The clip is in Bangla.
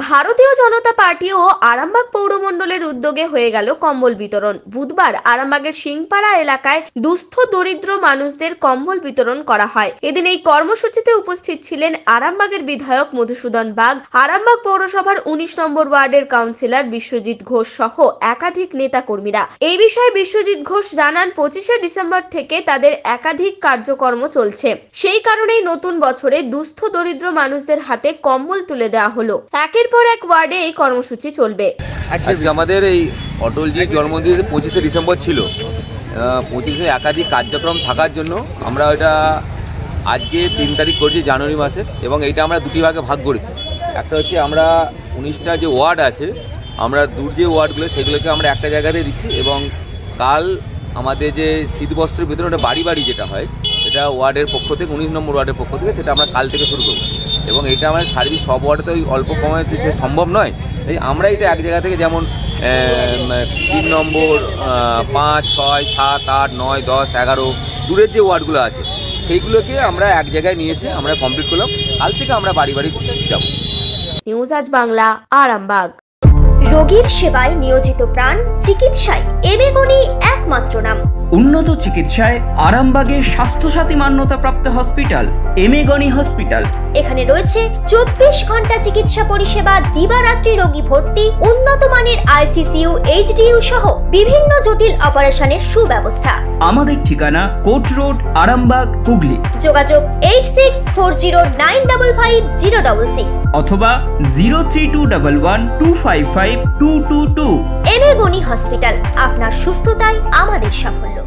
ভারতীয় জনতা পার্টি ও আরামবাগ পৌরমণ্ডলের উদ্যোগে হয়ে গেল কম্বল বিতরণ। বুধবার আরামবাগের সিংপাড়া এলাকায় দুস্থ দরিদ্র মানুষদের কম্বল বিতরণ করা হয়। এদিন এই কর্মসূচিতে উপস্থিত ছিলেন আরামবাগের বিধায়ক মধুসূদন বাগ, আরামবাগ পৌরসভার 19 নম্বর ওয়ার্ডের কাউন্সিলর বিশ্বজিৎ ঘোষ সহ একাধিক নেতা কর্মীরা। এই বিষয়ে বিশ্বজিৎ ঘোষ জানান, 25শে ডিসেম্বর থেকে তাদের একাধিক কার্যক্রম চলছে। সেই কারণেই নতুন বছরে দুস্থ দরিদ্র মানুষদের হাতে কম্বল তুলে দেওয়া হলো। একের পর এক ওয়ার্ডে এই কর্মসূচি চলবে। আজকে আমাদের এই অটলজির জন্মদিন 25শে ডিসেম্বর ছিল। 25শে একাধিক কার্যক্রম থাকার জন্য আমরা এটা আজকে 3 তারিখ করছি জানুয়ারি মাসের, এবং এইটা আমরা দুটি ভাগে ভাগ করেছি। একটা হচ্ছে আমরা 19টা যে ওয়ার্ড আছে, আমরা দূর যে ওয়ার্ডগুলো সেগুলোকে আমরা একটা জায়গাতে দিচ্ছি, এবং কাল আমাদের যে শীতবস্ত্রের ভিতরে বাড়ি বাড়ি যেটা হয় সেটা ওয়ার্ডের পক্ষ থেকে 19 নম্বর ওয়ার্ডের পক্ষ থেকে সেটা আমরা কাল থেকে শুরু করব। এবং এটা আমাদের সার্বিক সব ওয়ার্ডে তো অল্প সময়ে দিতে সম্ভব নয়, এই আমরা এটা এক জায়গা থেকে যেমন 3 নম্বর 5, 6, 7, 8, 9, 10, 11 দূরের যে ওয়ার্ডগুলো আছে সেইগুলোকে আমরা এক জায়গায় নিয়ে এসে আমরা কমপ্লিট করলাম। কাল থেকে আমরা বাড়ি বাড়ি যাব। নিউজ আজ বাংলা, আরামবাগ। রোগীর সেবায় নিয়োজিত প্রাণ, চিকিৎসায় এবেগুনি একমাত্র নাম। উন্নত চিকিৎসায় আরামবাগে স্বাস্থ্যসাথী মান্যতাপ্রাপ্ত হসপিটাল এমেগনি হসপিটাল। এখানে রয়েছে 24 ঘন্টা চিকিৎসা পরিষেবা, দিবারাত্রি রোগী ভর্তি, উন্নত মানের আইসিসিইউ, এইচডিইউ সহ বিভিন্ন জটিল অপারেশনের সুব্যবস্থা। আমাদের ঠিকানা কোট রোড, আরামবাগ, হুগলি। যোগাযোগ 8640955066 অথবা 03211255222। এবেগুনি হসপিটাল, আপনার সুস্থতাই আমাদের সাফল্য।